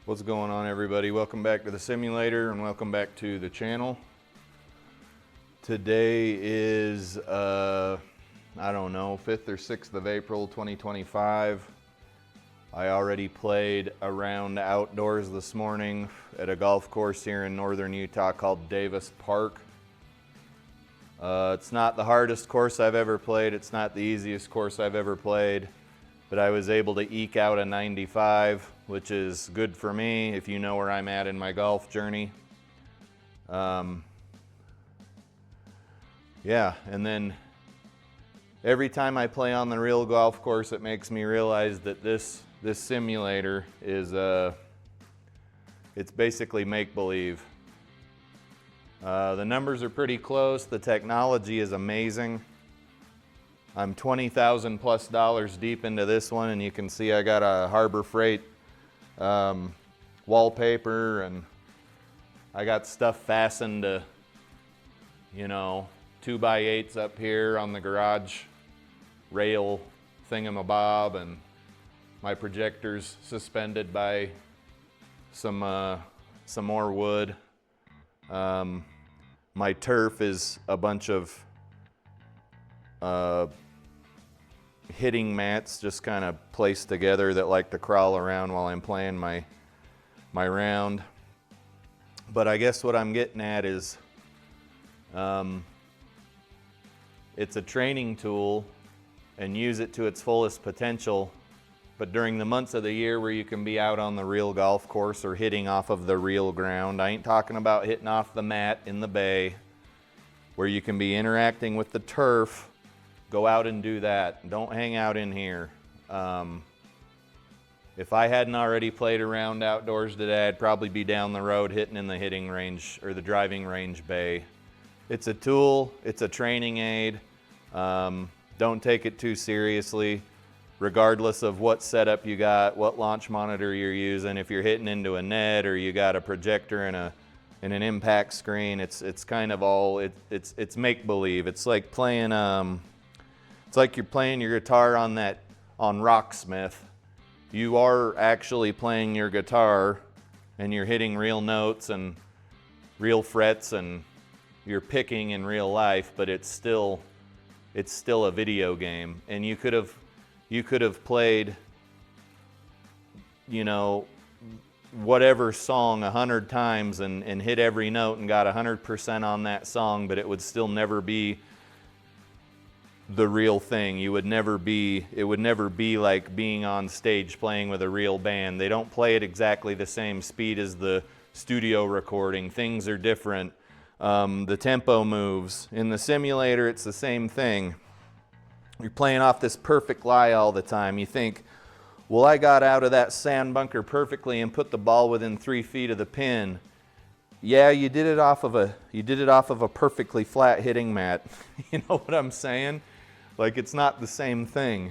What's going on, everybody? Welcome back to the simulator and welcome back to the channel. Today is, I don't know, 5th or 6th of April, 2025. I already played a round outdoors this morning at a golf course here in northern Utah called Davis Park. It's not the hardest course I've ever played. It's not the easiest course I've ever played, but I was able to eke out a 95, which is good for me if you know where I'm at in my golf journey. Yeah, and then every time I play on the real golf course, it makes me realize that this simulator is, it's basically make-believe. The numbers are pretty close. The technology is amazing. I'm $20,000 plus deep into this one, and you can see I got a Harbor Freight wallpaper, and I got stuff fastened to, 2x8s up here on the garage rail thingamabob, and my projector's suspended by some more wood. My turf is a bunch of hitting mats just kind of placed together that like to crawl around while I'm playing my round. But I guess what I'm getting at is it's a training tool and use it to its fullest potential, but during the months of the year where you can be out on the real golf course or hitting off of the real ground, I ain't talking about hitting off the mat in the bay, where you can be interacting with the turf. Go out and do that. Don't hang out in here. If I hadn't already played around outdoors today, I'd probably be down the road hitting in the hitting range or the driving range bay. It's a tool, it's a training aid. Don't take it too seriously, regardless of what setup you got, what launch monitor you're using. If you're hitting into a net or you got a projector and an impact screen, it's kind of all, it's make-believe. It's like playing, it's like you're playing your guitar on Rocksmith. You are actually playing your guitar and you're hitting real notes and real frets and you're picking in real life, but it's still a video game. And you could have played, whatever song 100 times and hit every note and got 100% on that song, but it would still never be the real thing. It would never be like being on stage playing with a real band. They don't play at exactly the same speed as the studio recording. Things are different. The tempo moves. In the simulator, it's the same thing. You're playing off this perfect lie all the time. You think, well, I got out of that sand bunker perfectly and put the ball within 3 feet of the pin. Yeah, you did it off of a perfectly flat hitting mat. You know what I'm saying? Like, it's not the same thing.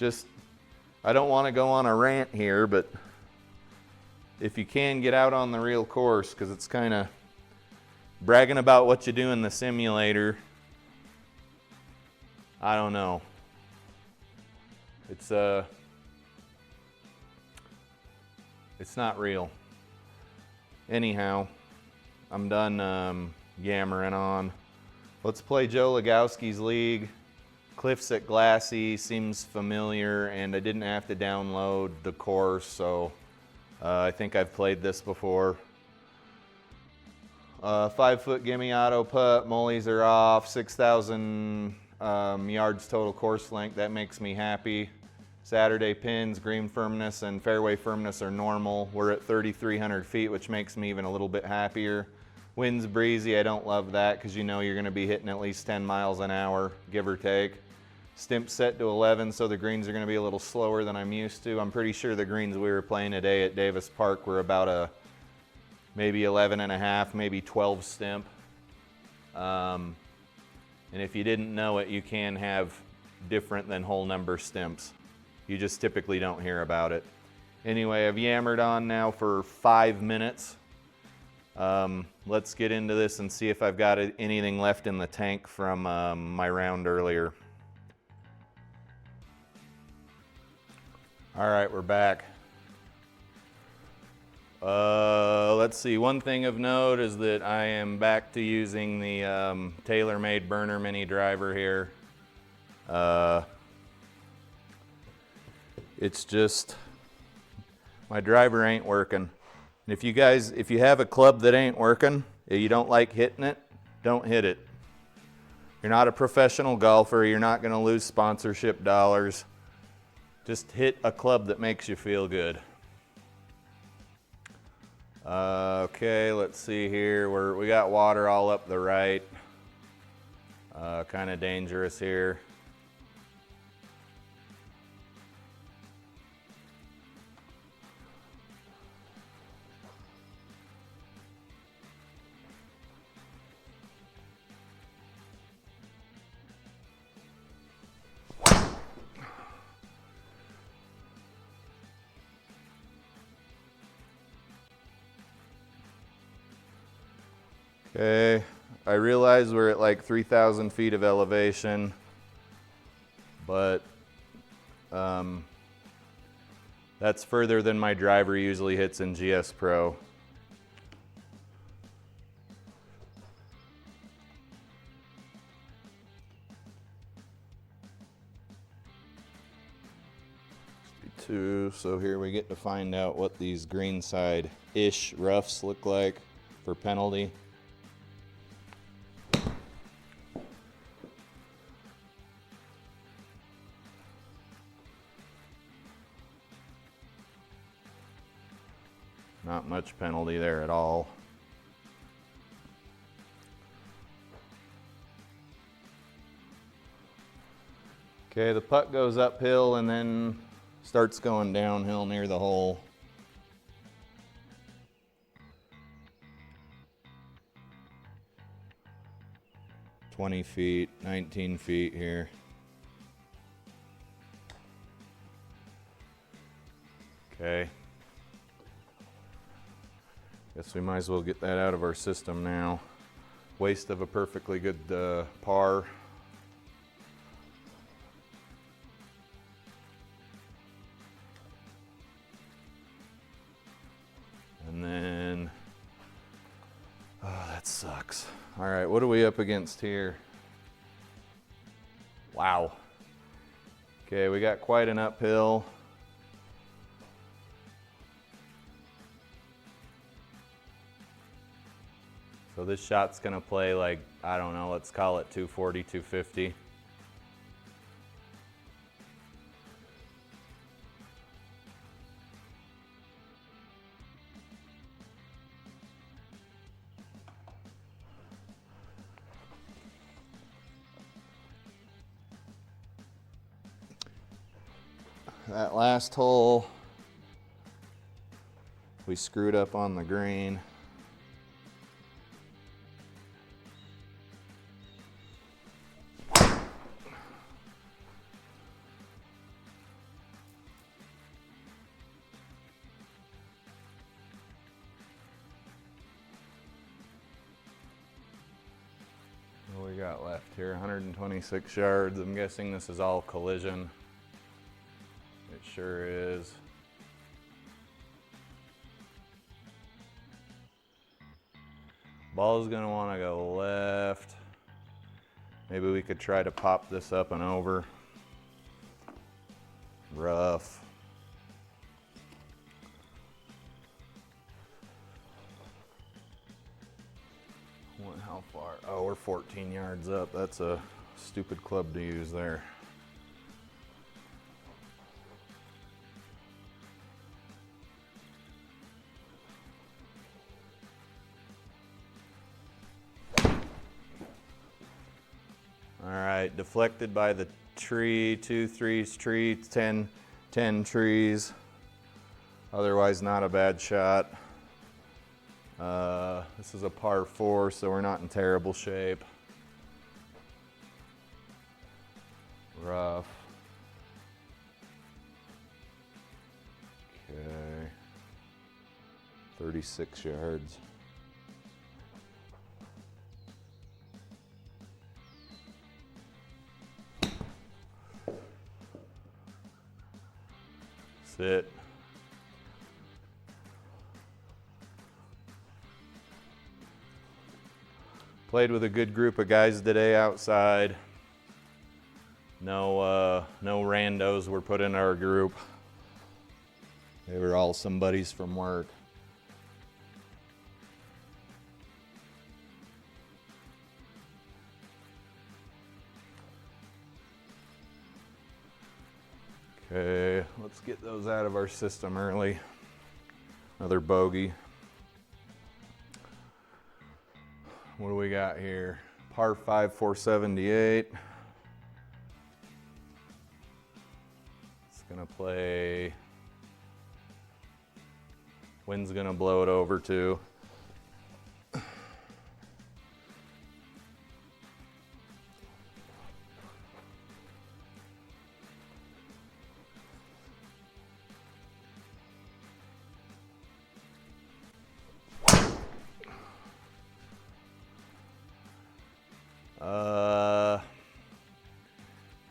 Just, I don't want to go on a rant here, but if you can, get out on the real course, because it's kind of bragging about what you do in the simulator. I don't know. It's not real. Anyhow, I'm done yammering on. Let's play Joe Lagowski's league. Cliffs at Glassy seems familiar, and I didn't have to download the course, so I think I've played this before. 5-foot gimme auto putt, mullies are off, 6,000 yards total course length. That makes me happy. Saturday pins, green firmness and fairway firmness are normal. We're at 3,300 feet, which makes me even a little bit happier. Wind's breezy. I don't love that because you're going to be hitting at least 10 miles an hour, give or take. Stimp set to 11, so the greens are going to be a little slower than I'm used to. I'm pretty sure the greens we were playing today at Davis Park were about a maybe 11 and a half, maybe 12 stimp. And if you didn't know it, you can have different than whole number stimps. You just typically don't hear about it. Anyway, I've yammered on now for 5 minutes. Let's get into this and see if I've got anything left in the tank from my round earlier. All right, we're back. Let's see, one thing of note is that I am back to using the tailor-made burner mini driver here. It's just, my driver ain't working. And if you have a club that ain't working, you don't like hitting it, don't hit it. You're not a professional golfer, you're not gonna lose sponsorship dollars. Just hit a club that makes you feel good. Okay, let's see here. We got water all up the right. Kind of dangerous here. Okay, I realize we're at like 3,000 feet of elevation, but that's further than my driver usually hits in GSPro. So here we get to find out what these greenside-ish roughs look like for penalty. Not much penalty there at all. Okay, the putt goes uphill and then starts going downhill near the hole. "20 feet, 19 feet here. Okay. Guess we might as well get that out of our system now. Waste of a perfectly good par. And then, oh, that sucks. All right, what are we up against here? Wow. Okay, we got quite an uphill. So this shot's gonna play like, I don't know, let's call it 240, 250. That last hole, we screwed up on the green. What we got left here? 126 yards. I'm guessing this is all collision. It sure is. Ball's gonna want to go left. Maybe we could try to pop this up and over. Rough. How far? Oh, we're 14 yards up. That's a stupid club to use there. All right, deflected by the tree, 2 3s, tree, 10 trees. Otherwise, not a bad shot. This is a par 4, so we're not in terrible shape. Rough. Okay. 36 yards. Sit. Played with a good group of guys today outside. No randos were put in our group. They were all some buddies from work. Okay, let's get those out of our system early. Another bogey. What do we got here? Par 5, 478. It's gonna play. Wind's gonna blow it over too.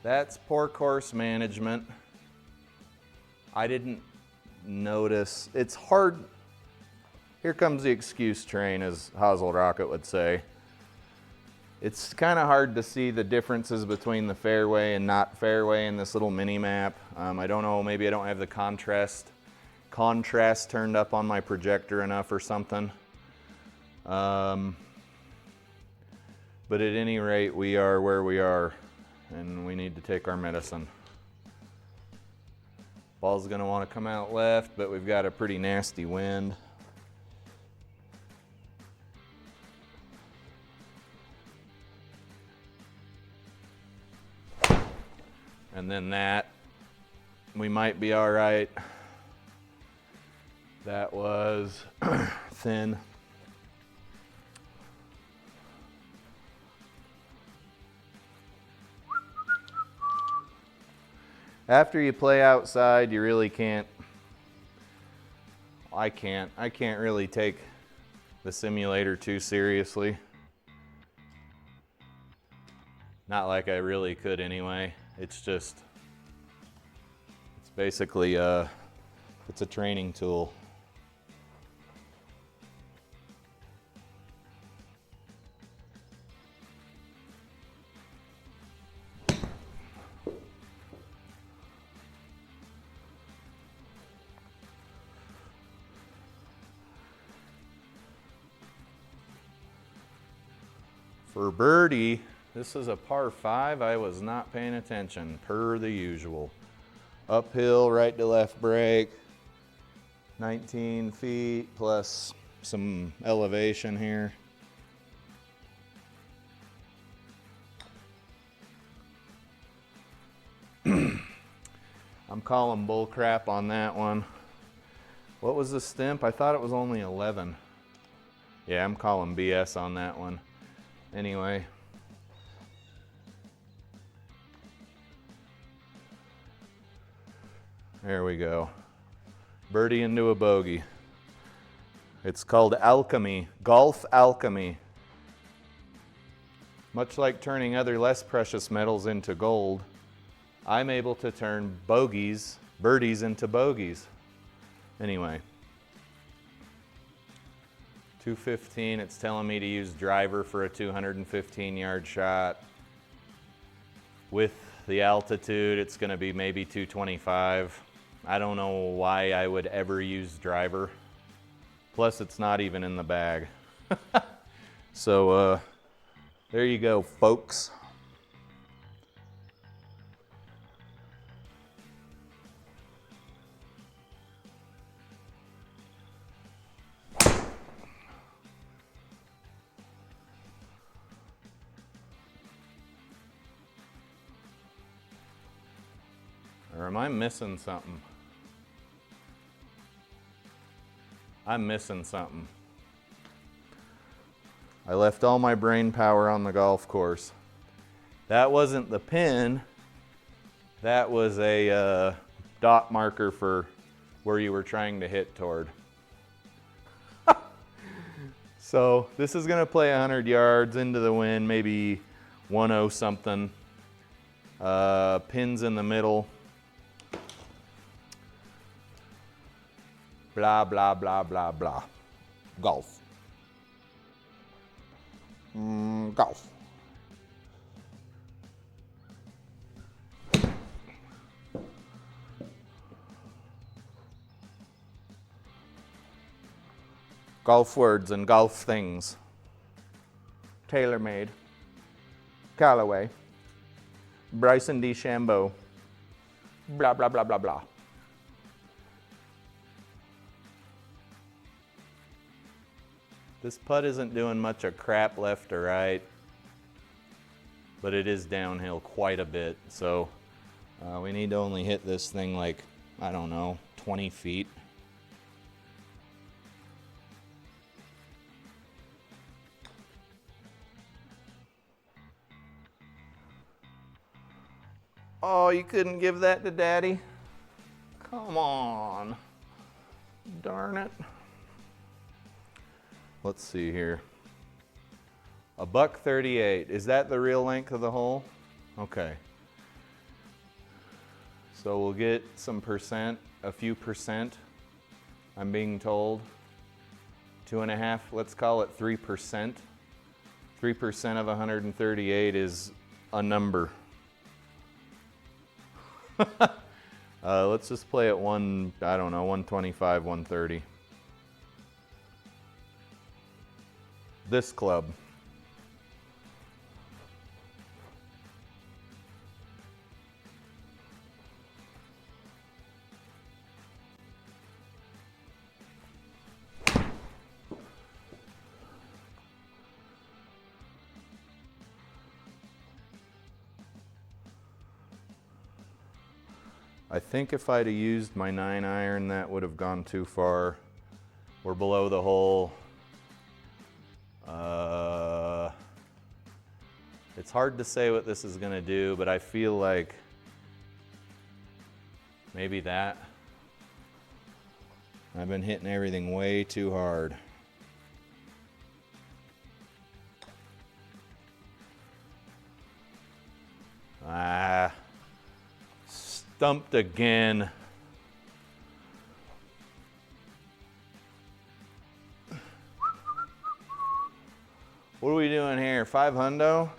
That's poor course management. I didn't notice. It's hard. Here comes the excuse train, as Hazel Rocket would say. It's kind of hard to see the differences between the fairway and not fairway in this little mini map. I don't know, maybe I don't have the contrast turned up on my projector enough or something. But at any rate, we are where we are, and we need to take our medicine. Ball's gonna wanna come out left, but we've got a pretty nasty wind. And then that, we might be all right. That was thin. After you play outside, you really can't, I can't really take the simulator too seriously. Not like I really could anyway. It's just, it's basically it's a training tool. For birdie, this is a par 5. I was not paying attention, per the usual. Uphill, right to left break, 19 feet plus some elevation here. I'm calling bull crap on that one. What was the stimp? I thought it was only 11. Yeah, I'm calling BS on that one. Anyway. There we go. Birdie into a bogey. It's called alchemy, golf alchemy. Much like turning other less precious metals into gold, I'm able to turn birdies into bogeys. Anyway. 215, it's telling me to use driver for a 215-yard shot. With the altitude, it's gonna be maybe 225. I don't know why I would ever use driver. Plus, it's not even in the bag. So, there you go, folks. Or am I missing something? I'm missing something. I left all my brain power on the golf course. That wasn't the pin. That was a dot marker for where you were trying to hit toward. So this is gonna play 100 yards into the wind, maybe 1-0 something. Pins in the middle. Blah, blah, blah, blah, blah. Golf. Golf. Golf words and golf things. TaylorMade. Callaway. Bryson DeChambeau. Blah, blah, blah, blah, blah. This putt isn't doing much of crap left or right, but it is downhill quite a bit. So we need to only hit this thing like, I don't know, 20 feet. Oh, you couldn't give that to Daddy? Come on. Darn it. Let's see here. $138. Is that the real length of the hole? Okay. So we'll get some percent, a few percent, I'm being told. 2.5, let's call it 3%. 3% of 138 is a number. Let's just play at I don't know, 125, 130. This club. I think if I'd have used my 9-iron, that would have gone too far. We're below the hole. It's hard to say what this is gonna do, but I feel like maybe that. I've been hitting everything way too hard. Stumped again. What are we doing here? 5 hundo?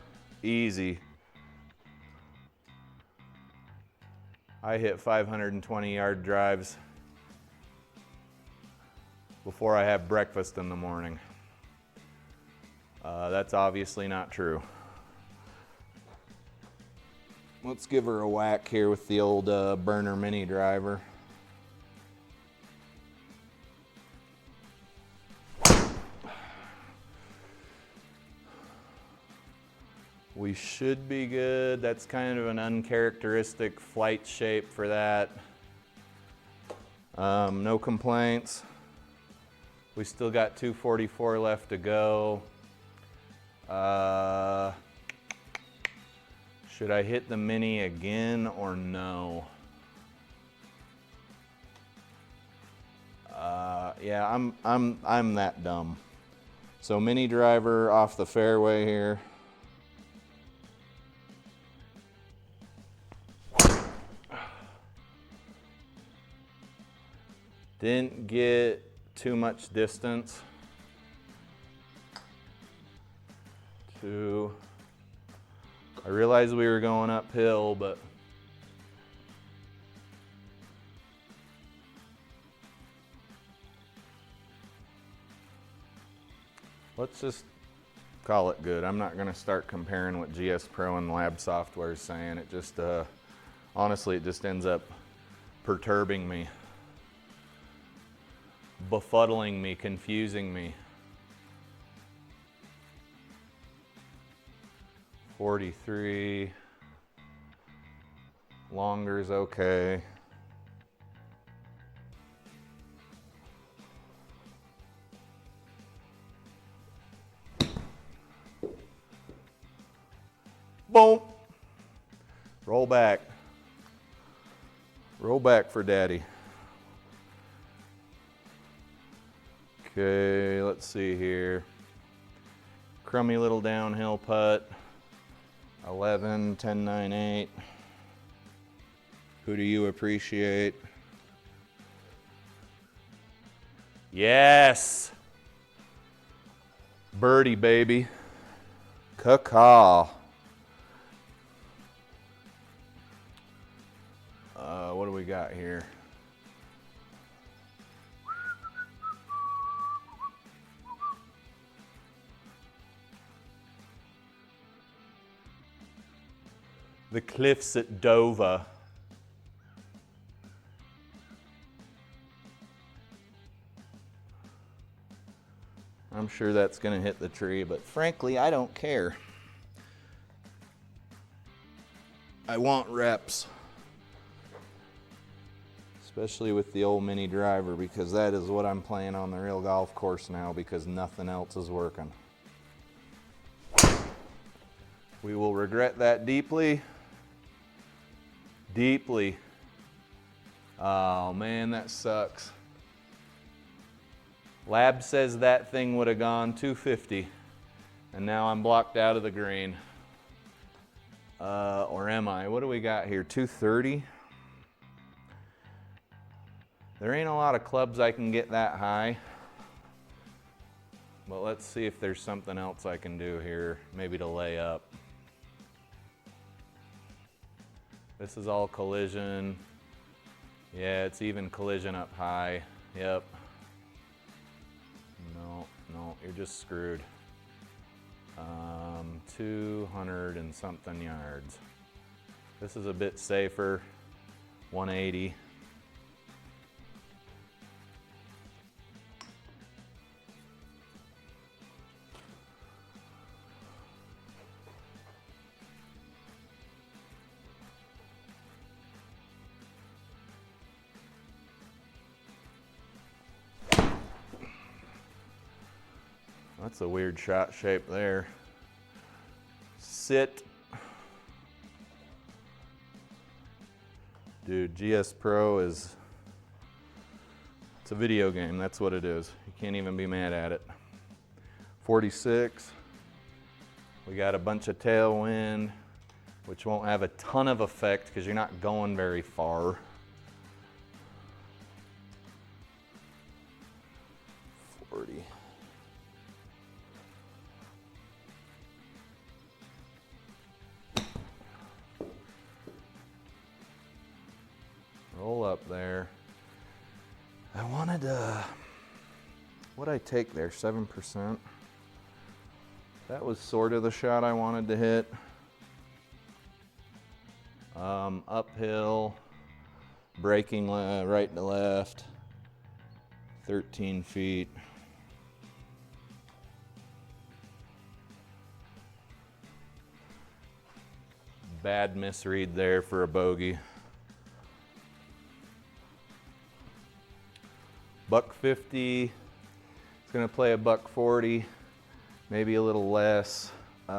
Easy. I hit 520-yard drives before I have breakfast in the morning. That's obviously not true. Let's give her a whack here with the old burner mini driver. We should be good. That's kind of an uncharacteristic flight shape for that. No complaints. We still got 244 left to go. Should I hit the mini again or no? Yeah, I'm that dumb. So mini driver off the fairway here. Didn't get too much distance. I realized we were going uphill, but let's just call it good. I'm not going to start comparing what GSPro and lab software is saying. It just, honestly, it just ends up perturbing me, befuddling me, confusing me. 43. Longer's okay. Boom. Roll back. Roll back for Daddy. Okay, let's see here. Crummy little downhill putt. 11, 10, 9, 8. Who do you appreciate? Yes. Birdie, baby. Caw. What do we got here? The cliffs at Dover. I'm sure that's going to hit the tree, but frankly, I don't care. I want reps. Especially with the old mini driver, because that is what I'm playing on the real golf course now, because nothing else is working. We will regret that deeply. Deeply. Oh man, that sucks. Lab says that thing would have gone 250, and now I'm blocked out of the green. Or am I? What do we got here? 230? There ain't a lot of clubs I can get that high. But let's see if there's something else I can do here, maybe to lay up. This is all collision. Yeah, it's even collision up high. Yep. No, you're just screwed. 200 and something yards. This is a bit safer. 180. That's a weird shot shape there. Sit. Dude, GSPro is, it's a video game, that's what it is. You can't even be mad at it. 46. We got a bunch of tailwind, which won't have a ton of effect because you're not going very far. 40. Roll up there. I wanted what'd I take there, 7%? That was sort of the shot I wanted to hit. Uphill, braking right to left, 13 feet. Bad misread there for a bogey. $150, it's gonna play a $140, maybe a little less. We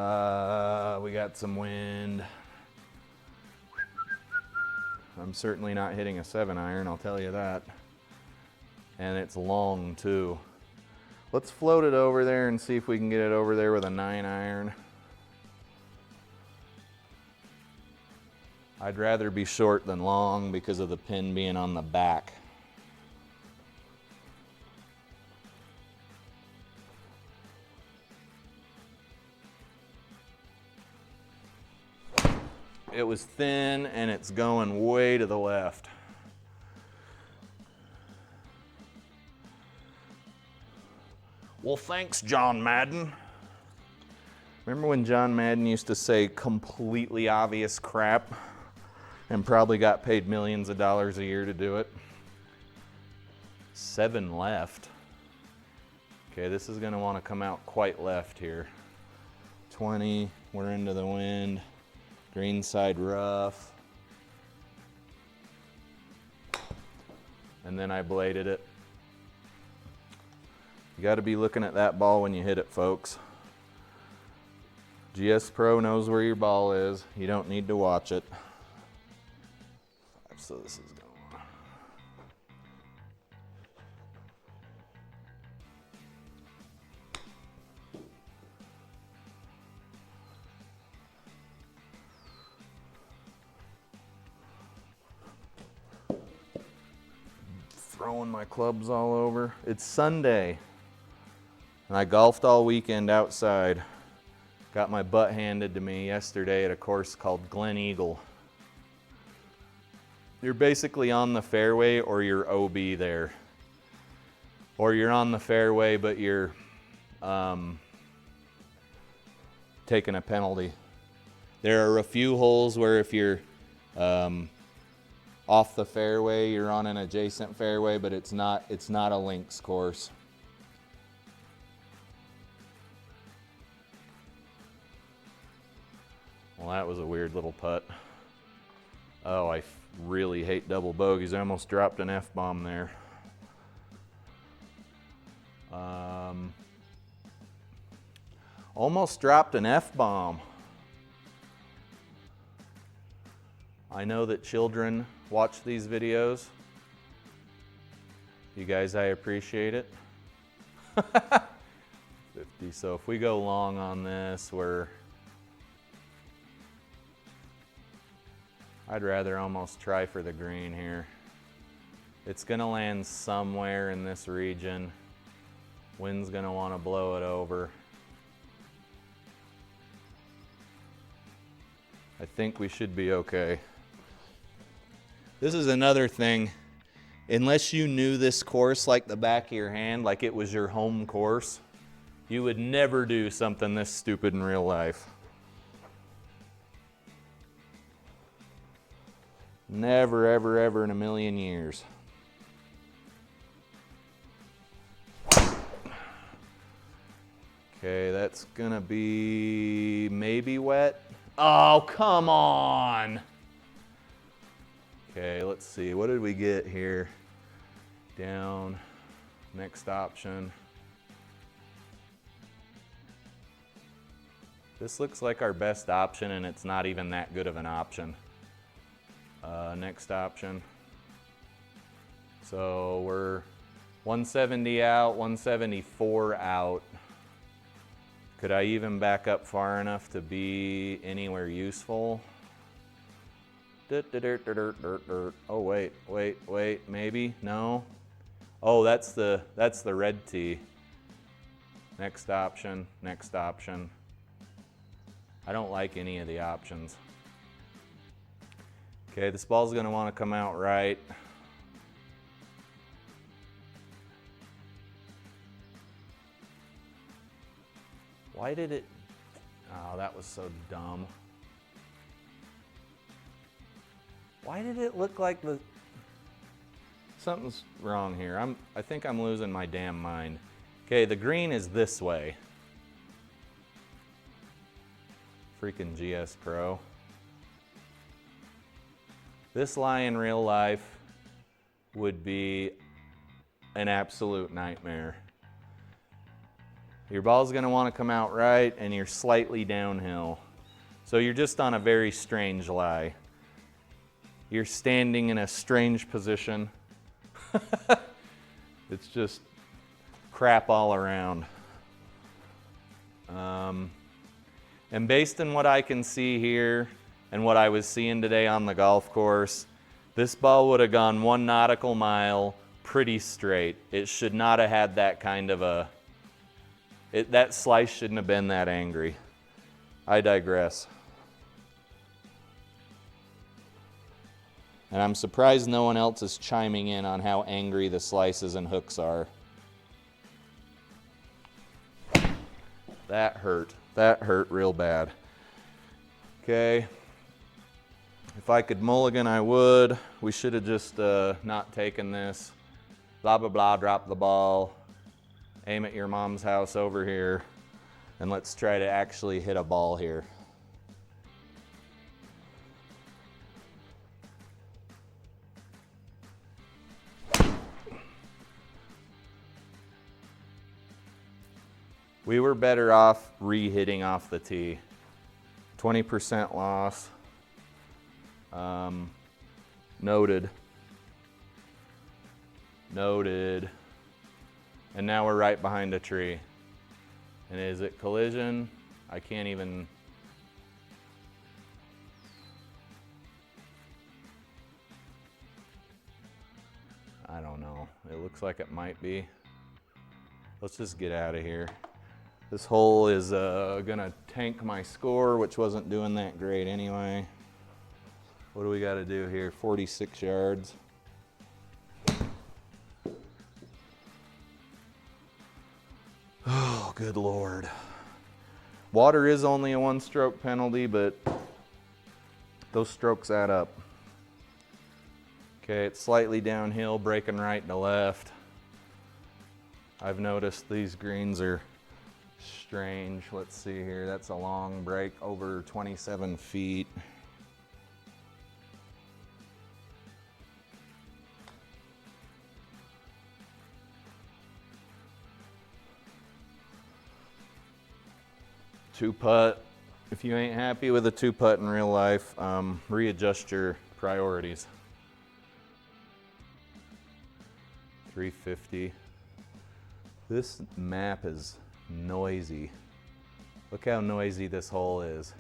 got some wind. I'm certainly not hitting a 7-iron, I'll tell you that. And it's long too. Let's float it over there and see if we can get it over there with a 9-iron. I'd rather be short than long because of the pin being on the back. It was thin and it's going way to the left. Well, thanks, John Madden. Remember when John Madden used to say completely obvious crap and probably got paid millions of dollars a year to do it? 7 left. Okay, this is gonna wanna come out quite left here. 20, we're into the wind. Green side rough. And then I bladed it. You gotta be looking at that ball when you hit it, folks. GSPro knows where your ball is. You don't need to watch it. So this is going. Throwing my clubs all over. It's Sunday, and I golfed all weekend outside. Got my butt handed to me yesterday at a course called Glen Eagle. You're basically on the fairway or you're OB there. Or you're on the fairway but you're taking a penalty. There are a few holes where if you're off the fairway, you're on an adjacent fairway, but it's not a links course. Well, that was a weird little putt. Oh, I really hate double bogeys. I almost dropped an F-bomb there. Almost dropped an F-bomb. I know that children watch these videos. You guys, I appreciate it. 50, so if we go long on this, I'd rather almost try for the green here. It's gonna land somewhere in this region. Wind's gonna wanna blow it over. I think we should be okay. This is another thing. Unless you knew this course like the back of your hand, like it was your home course, you would never do something this stupid in real life. Never, ever, ever in a million years. Okay, that's gonna be maybe wet. Oh, come on. Okay, let's see. What did we get here? Down. Next option. This looks like our best option, and it's not even that good of an option. Next option. So we're 170 out, 174 out. Could I even back up far enough to be anywhere useful? Oh, wait, maybe? No? Oh, that's the red tee. Next option, next option. I don't like any of the options. Okay, this ball's gonna wanna come out right. Why did it, oh, that was so dumb. Why did it look like something's wrong here. I think I'm losing my damn mind. Okay, the green is this way. Freaking GSPro. This lie in real life would be an absolute nightmare. Your ball's gonna wanna come out right and you're slightly downhill. So you're just on a very strange lie. You're standing in a strange position. It's just crap all around. And based on what I can see here and what I was seeing today on the golf course, this ball would have gone 1 nautical mile pretty straight. It should not have had that kind of a, that slice shouldn't have been that angry. I digress. And I'm surprised no one else is chiming in on how angry the slices and hooks are. That hurt. That hurt real bad. Okay. If I could mulligan, I would. We should have just not taken this. Blah, blah, blah, drop the ball. Aim at your mom's house over here. And let's try to actually hit a ball here. We were better off re-hitting off the tee. 20% loss. Noted. Noted. And now we're right behind a tree. And is it collision? I can't even. I don't know. It looks like it might be. Let's just get out of here. This hole is gonna tank my score, which wasn't doing that great anyway. What do we got to do here? 46 yards. Oh, good Lord. Water is only a 1-stroke penalty, but those strokes add up. Okay, it's slightly downhill, braking right to left. I've noticed these greens are strange. Let's see here. That's a long break, over 27 feet. Two putt. If you ain't happy with a two putt in real life, readjust your priorities. 350. This map is noisy. Look how noisy this hole is.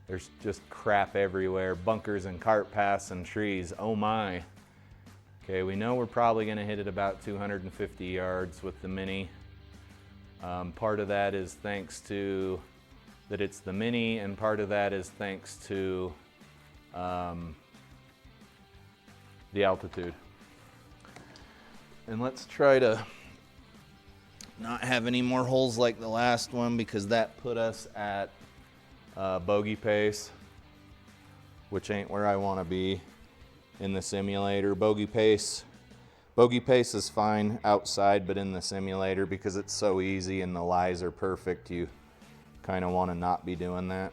There's just crap everywhere, bunkers and cart paths and trees. Oh my. Okay, we know we're probably gonna hit it about 250 yards with the Mini. Part of that is thanks to that it's the Mini, and part of that is thanks to the altitude. And let's try to not have any more holes like the last one, because that put us at bogey pace, which ain't where I want to be in the simulator. Bogey pace is fine outside, but in the simulator, because it's so easy and the lies are perfect, you kind of want to not be doing that.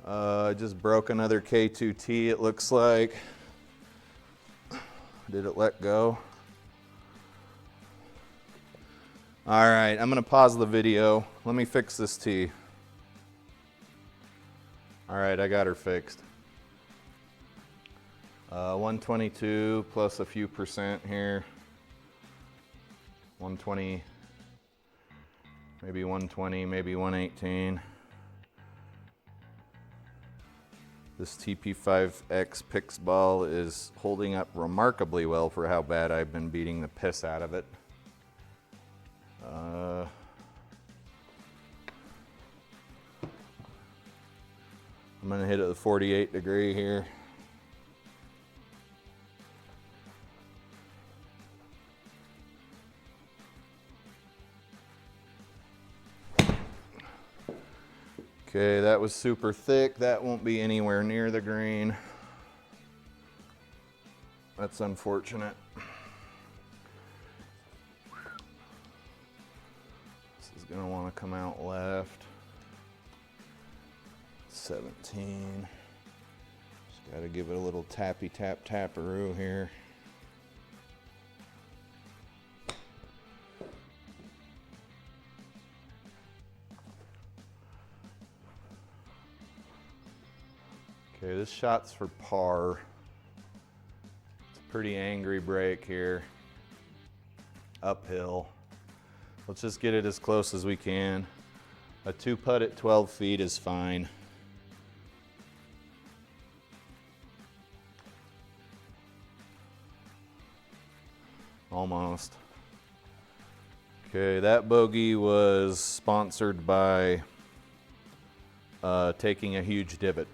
I just broke another K2T, it looks like. Did it let go? All right, I'm gonna pause the video. Let me fix this tee. All right, I got her fixed. 122 plus a few percent here. 120, maybe 120, maybe 118. This TP5X Pix ball is holding up remarkably well for how bad I've been beating the piss out of it. I'm gonna hit it at the 48 degree here. Okay, that was super thick. That won't be anywhere near the green. That's unfortunate. This is gonna wanna come out left. 17. Just gotta give it a little tappy tap taparoo here. Okay, this shot's for par. It's a pretty angry break here. Uphill. Let's just get it as close as we can. A two putt at 12 feet is fine. Almost. Okay, that bogey was sponsored by taking a huge divot.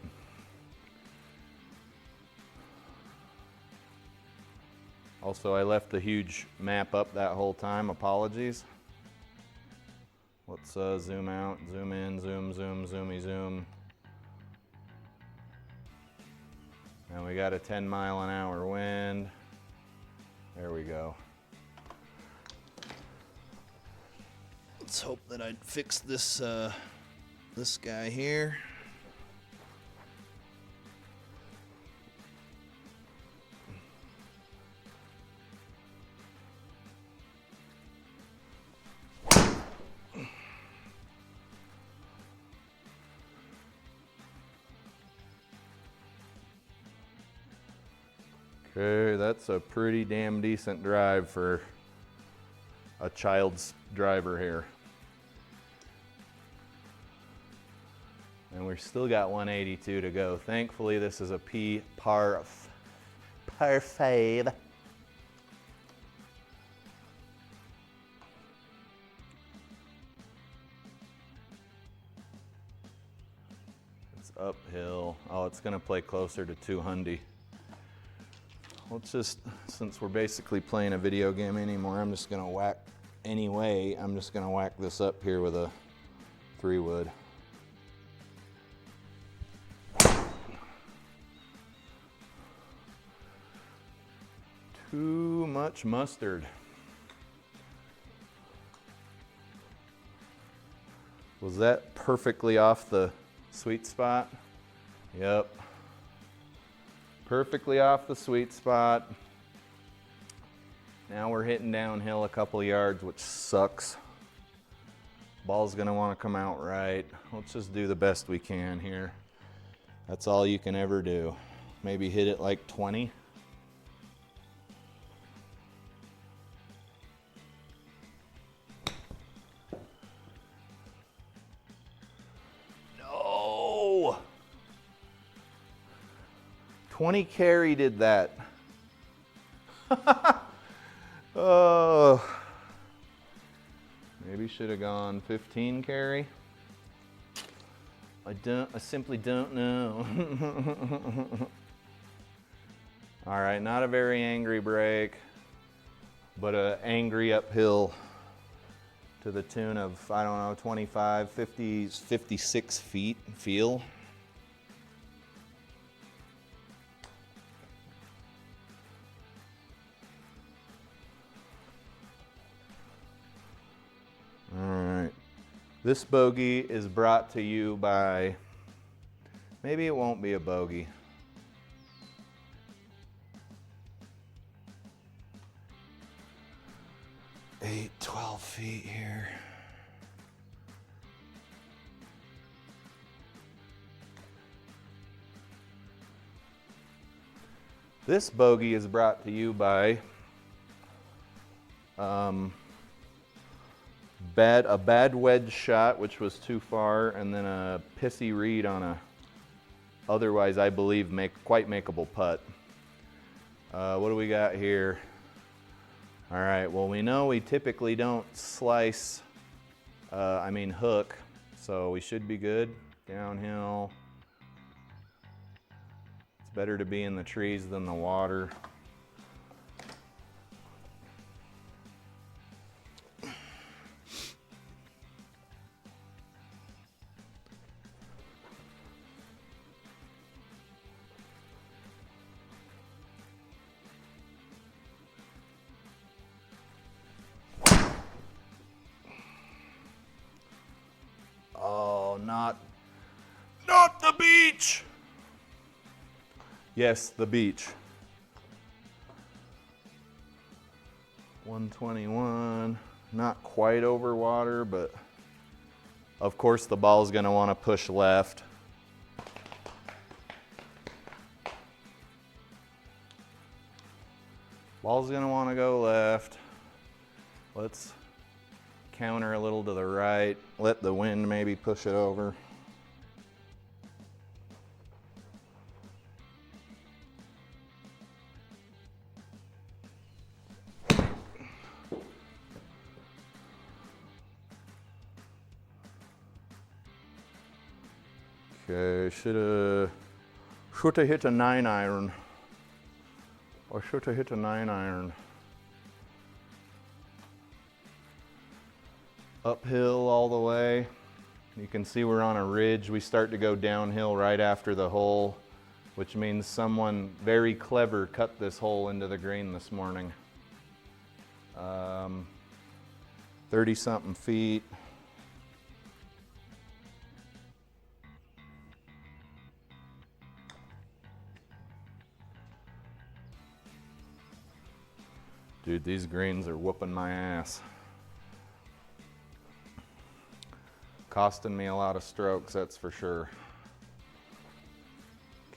Also, I left the huge map up that whole time. Apologies. Let's zoom out, zoom in, zoom, zoom, zoomy, zoom. And we got a 10-mile-an-hour wind. There we go. Let's hope that I fix this this guy here. Okay, that's a pretty damn decent drive for a child's driver here. And we've still got 182 to go. Thankfully, this is a par 5. uphill. Oh, it's gonna play closer to 200. Let's just, since we're basically playing a video game anymore, I'm just gonna whack anyway. I'm just gonna whack this up here with a 3-wood. Too much mustard. Was that perfectly off the sweet spot? Yep. Perfectly off the sweet spot. Now we're hitting downhill a couple yards, which sucks. Ball's gonna wanna come out right. Let's just do the best we can here. That's all you can ever do. Maybe hit it like 20. No! 20 carry did that. Oh. Maybe should have gone 15 carry. I simply don't know. All right, not a very angry break, but an angry uphill to the tune of, I don't know, 25, 50, 56 feet feel. All right. This bogey is brought to you by, maybe it won't be a bogey. Eight, 12 feet here. This bogey is brought to you by a bad wedge shot, which was too far, and then a pissy read on a otherwise, I believe, quite makeable putt. What do we got here? All right, well, we know we typically don't slice, hook, so we should be good. Downhill. It's better to be in the trees than the water. Not the beach! Yes, the beach. 121, not quite over water, but of course the ball's gonna wanna push left. Ball's gonna wanna go left. Let's counter a little to the right. Let the wind maybe push it over. Okay, should have hit a 9-iron. Or should have hit a 9-iron. Uphill all the way. You can see we're on a ridge. We start to go downhill right after the hole, which means someone very clever cut this hole into the green this morning. 30-something feet. Dude, these greens are whooping my ass. Costing me a lot of strokes, that's for sure.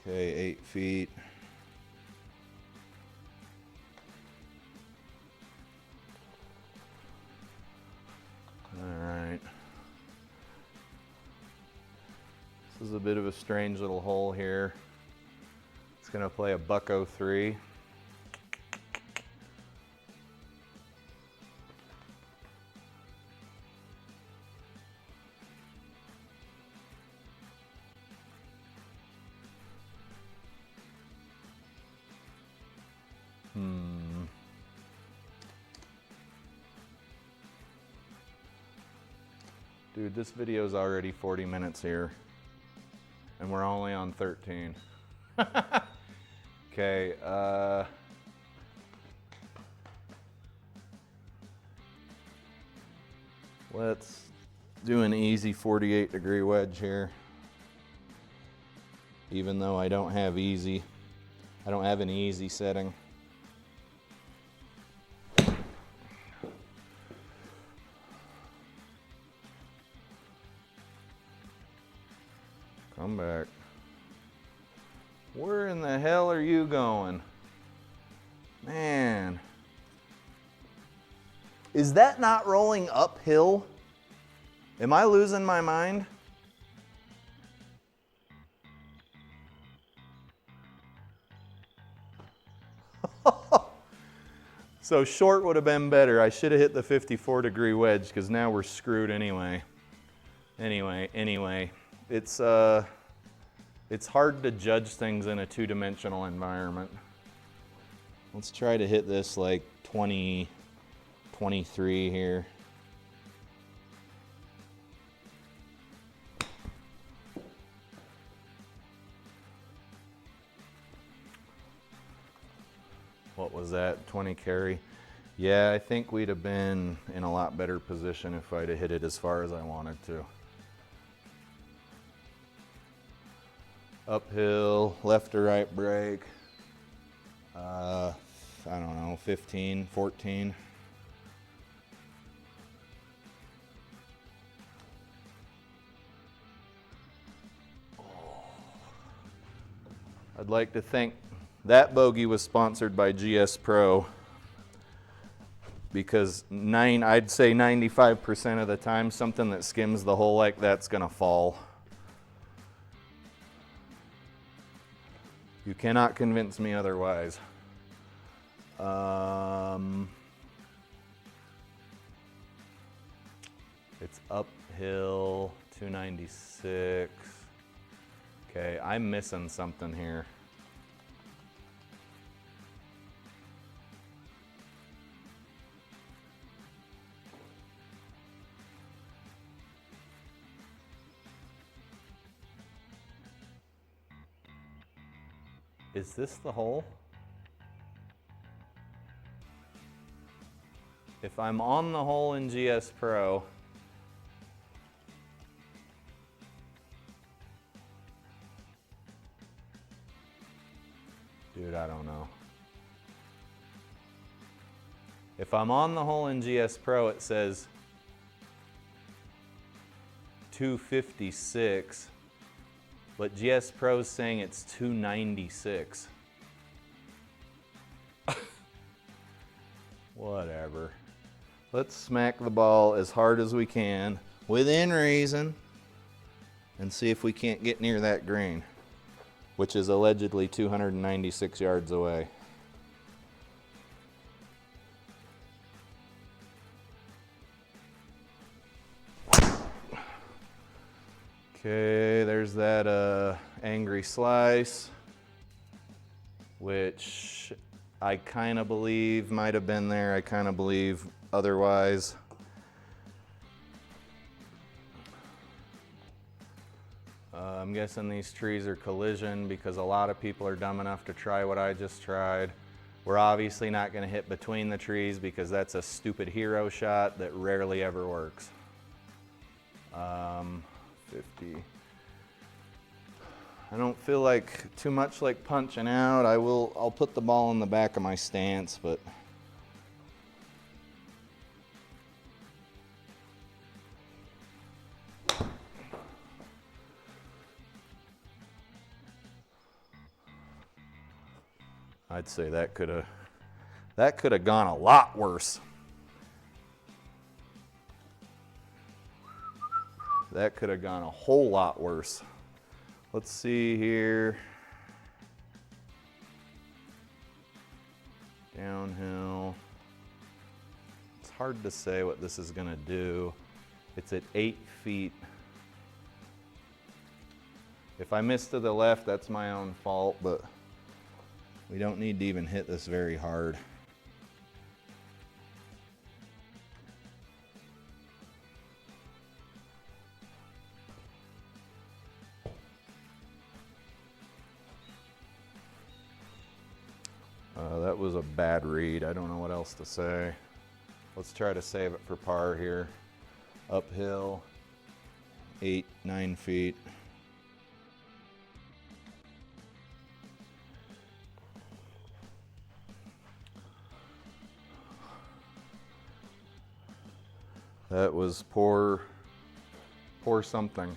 Okay, 8 feet. All right. This is a bit of a strange little hole here. It's gonna play a $103. Dude, this video is already 40 minutes here, and we're only on 13. Okay, let's do an easy 48-degree wedge here. Even though I don't have easy, I don't have an easy setting. Come back. Where in the hell are you going? Man. Is that not rolling uphill? Am I losing my mind? So short would have been better. I should have hit the 54-degree wedge because now we're screwed anyway. Anyway. It's hard to judge things in a two-dimensional environment. Let's try to hit this like 20, 23 here. What was that, 20 carry? Yeah, I think we'd have been in a lot better position if I'd have hit it as far as I wanted to. Uphill, left to right brake. I don't know, 15, 14. I'd like to think that bogey was sponsored by GSPro because I'd say 95% of the time something that skims the hole like that's gonna fall. You cannot convince me otherwise. It's uphill, 296. Okay, I'm missing something here. Is this the hole? If I'm on the hole in GSPro, dude, I don't know. If I'm on the hole in GSPro, it says 256. But GSPro is saying it's 296. Whatever. Let's smack the ball as hard as we can, within reason, and see if we can't get near that green, which is allegedly 296 yards away. Okay, there's that angry slice, which I kind of believe might have been there. I kind of believe otherwise. I'm guessing these trees are collision because a lot of people are dumb enough to try what I just tried. We're obviously not going to hit between the trees because that's a stupid hero shot that rarely ever works. 50. I don't feel like too much like punching out. I'll put the ball in the back of my stance, but I'd say that could have gone a lot worse. That could have gone a whole lot worse. Let's see here. Downhill. It's hard to say what this is gonna do. It's at 8 feet. If I miss to the left, that's my own fault, but We don't need to even hit this very hard. That was a bad read. I don't know what else to say. Let's try to save it for par here. Uphill, 8-9 feet. That was poor something.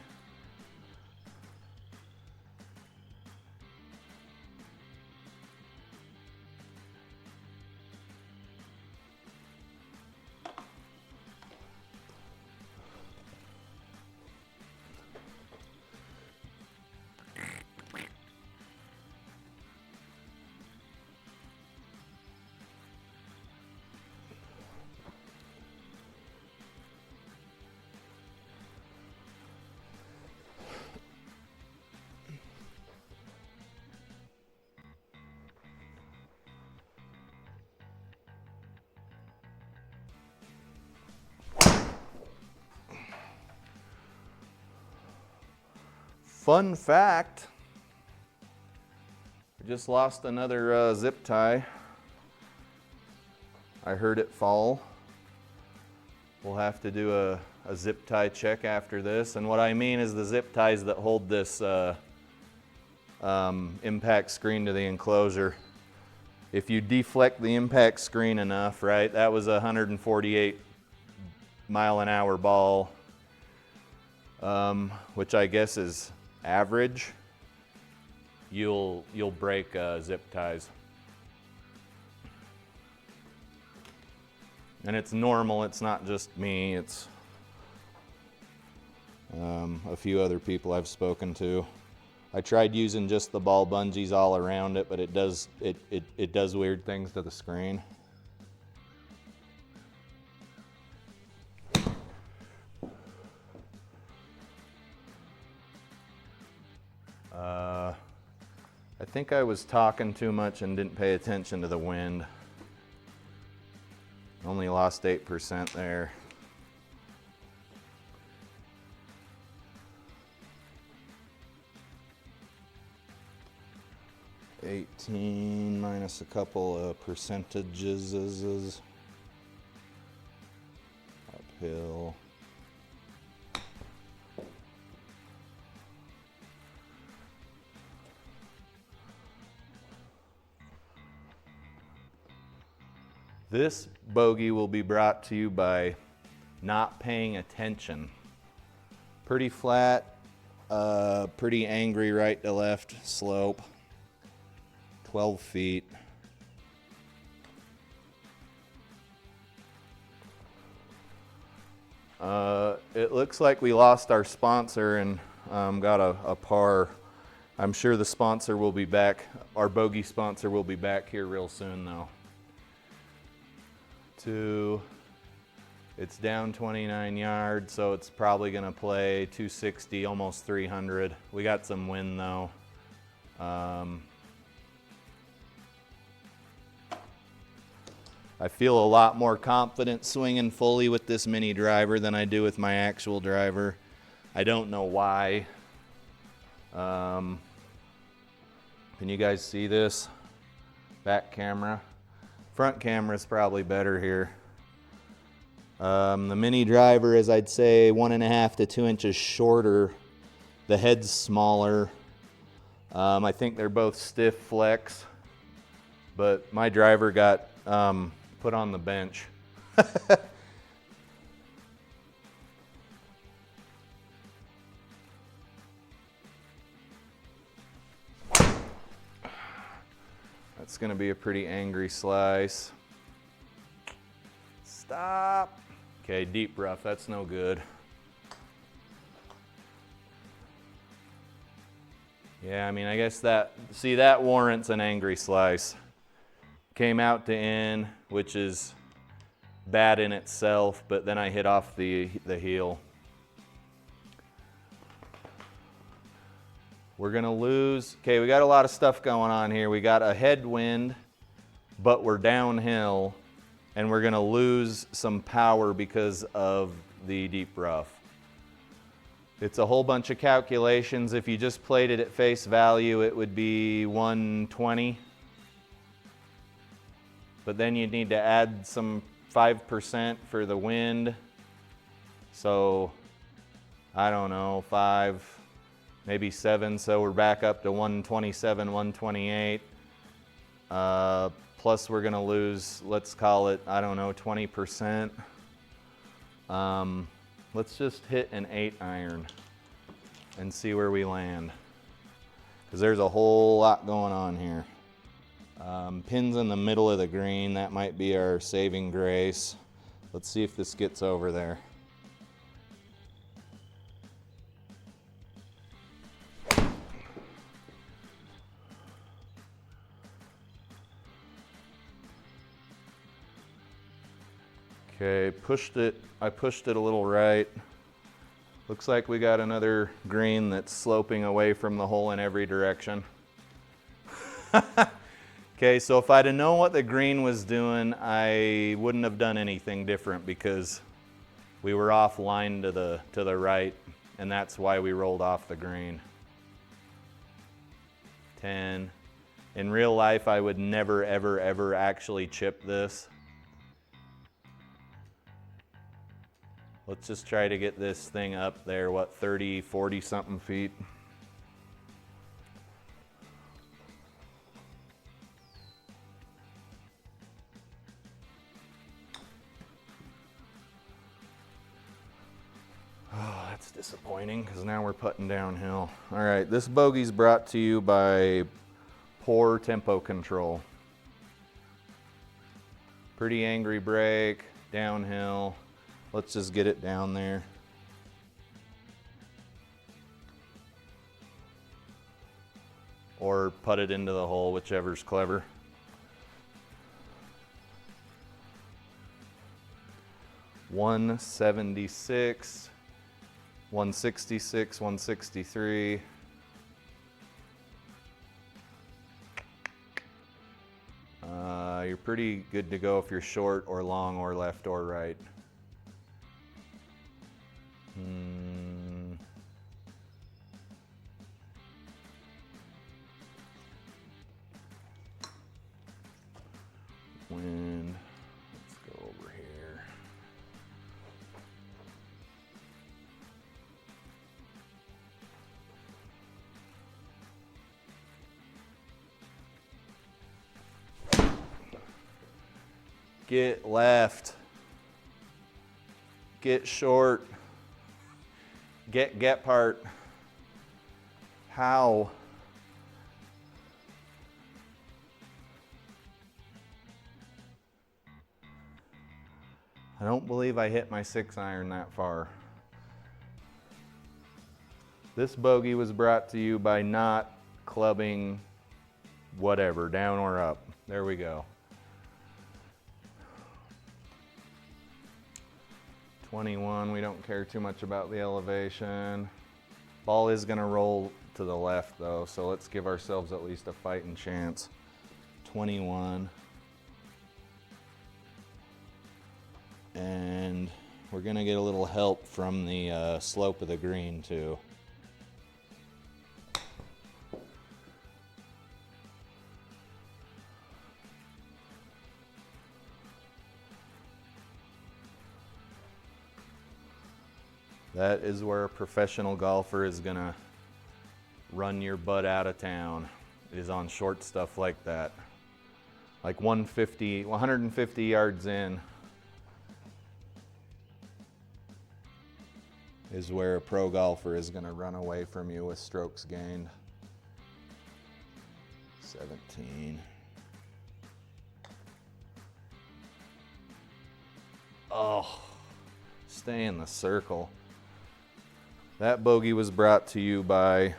Fun fact, we just lost another zip tie. I heard it fall. We'll have to do a zip tie check after this. And what I mean is the zip ties that hold this impact screen to the enclosure. If you deflect the impact screen enough, right, that was a 148 mile an hour ball, which I guess is average, you'll break zip ties. And it's normal, it's not just me, it's a few other people I've spoken to. I tried using just the ball bungees all around it, but it does weird things to the screen. I think I was talking too much and didn't pay attention to the wind. Only lost 8% there. $18 minus a couple of percentages. Uphill. This bogey will be brought to you by not paying attention. Pretty flat, pretty angry right to left slope, 12 feet. It looks like we lost our sponsor and got a par. I'm sure the sponsor will be back. Our bogey sponsor will be back here real soon though. It's down 29 yards, so it's probably gonna play 260, almost 300. We got some wind though. I feel a lot more confident swinging fully with this mini driver than I do with my actual driver. I don't know why. Can you guys see this? Back camera. Front camera is probably better here. The mini driver is, I'd say, 1.5 to 2 inches shorter. The head's smaller. I think they're both stiff flex, but my driver got put on the bench. That's going to be a pretty angry slice. Stop. Okay, deep rough, that's no good. Yeah, I mean, I guess that warrants an angry slice. Came out to in, which is bad in itself, but then I hit off the heel. We're gonna lose, okay, we got a lot of stuff going on here. We got a headwind, but we're downhill, and we're gonna lose some power because of the deep rough. It's a whole bunch of calculations. If you just played it at face value, it would be 120. But then you'd need to add some 5% for the wind. So, I don't know, 5, maybe 7, so we're back up to 127, 128. Plus we're gonna lose, let's call it, I don't know, 20%. Let's just hit an 8 iron and see where we land. Because there's a whole lot going on here. Pins in the middle of the green, that might be our saving grace. Let's see if this gets over there. Okay, I pushed it a little right. Looks like we got another green that's sloping away from the hole in every direction. Okay, so if I'd have known what the green was doing, I wouldn't have done anything different because we were off line to the right, and that's why we rolled off the green. 10. In real life, I would never, ever, ever actually chip this. Let's just try to get this thing up there, what, 30, 40 something feet. Oh, that's disappointing because now we're putting downhill. All right, this bogey's brought to you by poor tempo control. Pretty angry break, downhill. Let's just get it down there. Or put it into the hole, whichever's clever. $176, $166, $163. You're pretty good to go if you're short or long or left or right. Wind. Let's go over here. Get left. Get short. Get part. How? I don't believe I hit my 6 iron that far. This bogey was brought to you by not clubbing whatever, down or up. There we go. 21, we don't care too much about the elevation. Ball is gonna roll to the left though, so let's give ourselves at least a fighting chance. 21. And we're gonna get a little help from the slope of the green too. That is where a professional golfer is gonna run your butt out of town. It is on short stuff like that. Like 150 yards in is where a pro golfer is gonna run away from you with strokes gained. 17. Oh, stay in the circle. That bogey was brought to you by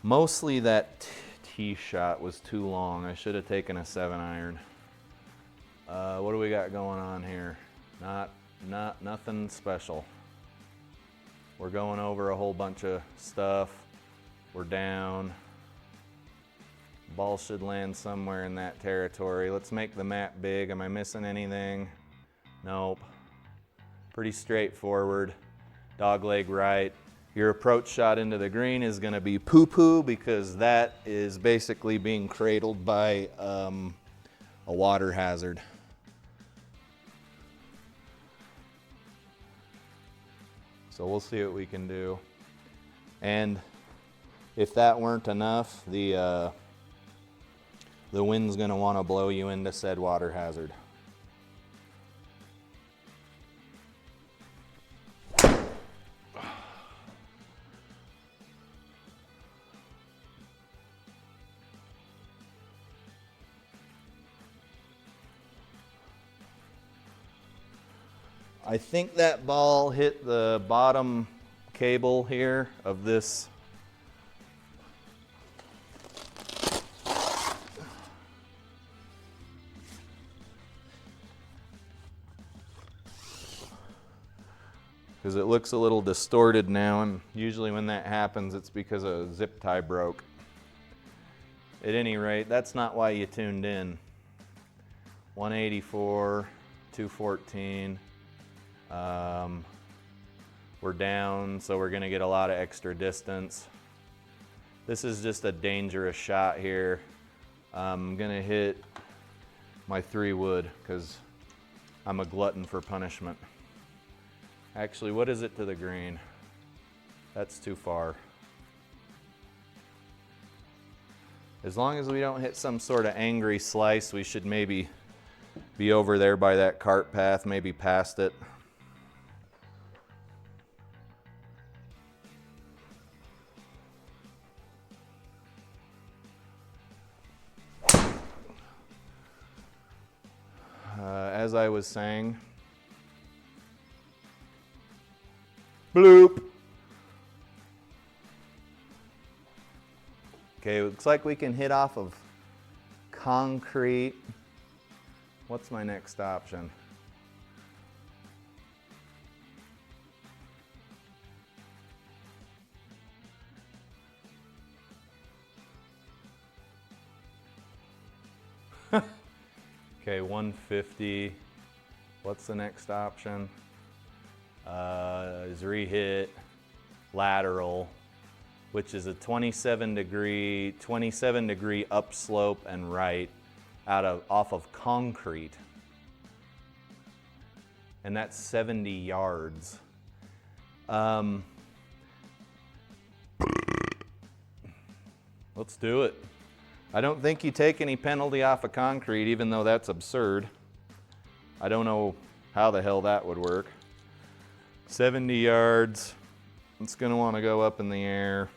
mostly that tee shot was too long. I should have taken a 7 iron. What do we got going on here? Nothing special. We're going over a whole bunch of stuff. We're down. Ball should land somewhere in that territory. Let's make the map big. Am I missing anything? Nope. Pretty straightforward. Dogleg right. Your approach shot into the green is going to be poo-poo because that is basically being cradled by a water hazard. So we'll see what we can do. And if that weren't enough, the wind's going to want to blow you into said water hazard. I think that ball hit the bottom cable here of this. Because it looks a little distorted now, and usually when that happens it's because a zip tie broke. At any rate, that's not why you tuned in. 184, 214. We're down, so we're going to get a lot of extra distance. This is just a dangerous shot here. I'm going to hit my 3 wood because I'm a glutton for punishment. Actually, what is it to the green? That's too far. As long as we don't hit some sort of angry slice, we should maybe be over there by that cart path, maybe past it. As I was saying, bloop. Okay, looks like we can hit off of concrete. What's my next option? Okay, 150. What's the next option? Is rehit lateral, which is a 27 degree upslope and right off of concrete. And that's 70 yards. Let's do it. I don't think you take any penalty off of concrete, even though that's absurd. I don't know how the hell that would work. 70 yards. It's going to want to go up in the air.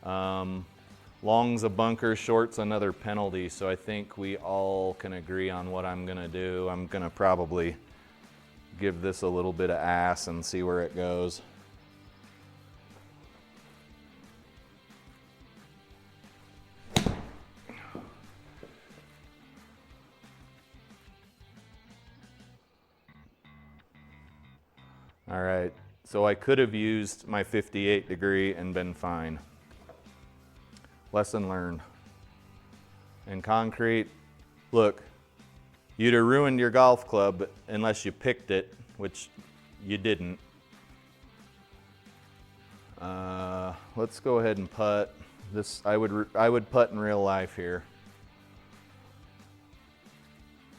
Long's a bunker, short's another penalty, so I think we all can agree on what I'm going to do. I'm going to probably give this a little bit of ass and see where it goes. All right, so I could have used my 58 degree and been fine. Lesson learned. And concrete, look, you'd have ruined your golf club unless you picked it, which you didn't. Let's go ahead and putt. I would putt in real life here.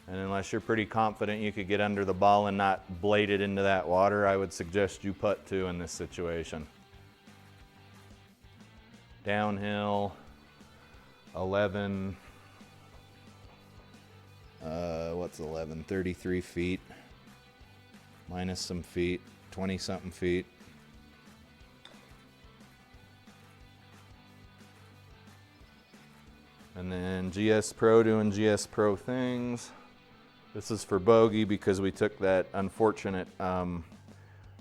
And unless you're pretty confident you could get under the ball and not blade it into that water, I would suggest you putt too in this situation. Downhill, 11, what's 11? 33 feet, minus some feet, 20-something feet. And then GSPro doing GSPro things. This is for bogey because we took that unfortunate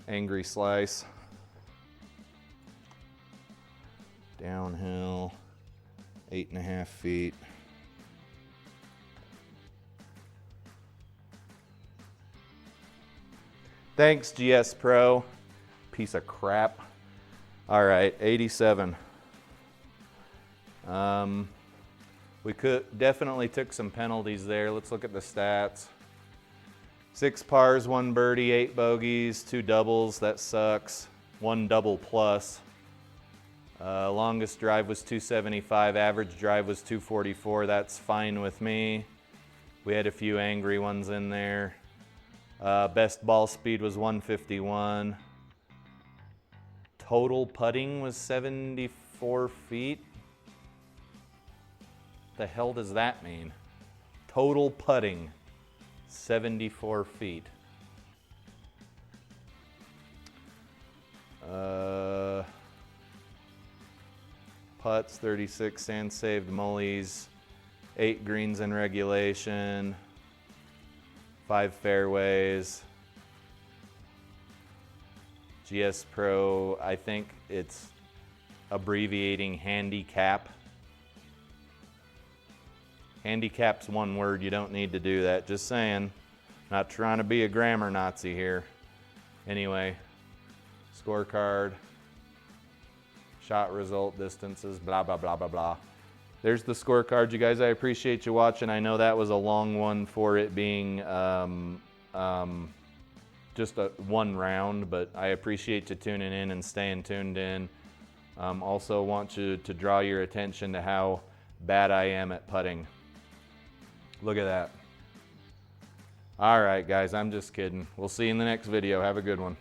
angry slice. Downhill, 8.5 feet. Thanks, GSPro. piece of crap. All right, 87. We definitely took some penalties there. Let's look at the stats. 6 pars, 1 birdie, 8 bogeys, 2 doubles. That sucks. 1 double plus. Longest drive was 275. Average drive was 244. That's fine with me. We had a few angry ones in there. Best ball speed was 151. Total putting was 74 feet. The hell does that mean? Total putting, 74 feet. Putts, 36, sand saved, mullies, 8 greens in regulation, 5 fairways. GSPro, I think it's abbreviating handicap. Handicap's one word, you don't need to do that, just saying. Not trying to be a grammar Nazi here. Anyway, scorecard, shot result, distances, blah, blah, blah, blah, blah. There's the scorecard, you guys. I appreciate you watching. I know that was a long one for it being just one round, but I appreciate you tuning in and staying tuned in. Also want you to draw your attention to how bad I am at putting. Look at that. All right, guys, I'm just kidding. We'll see you in the next video. Have a good one.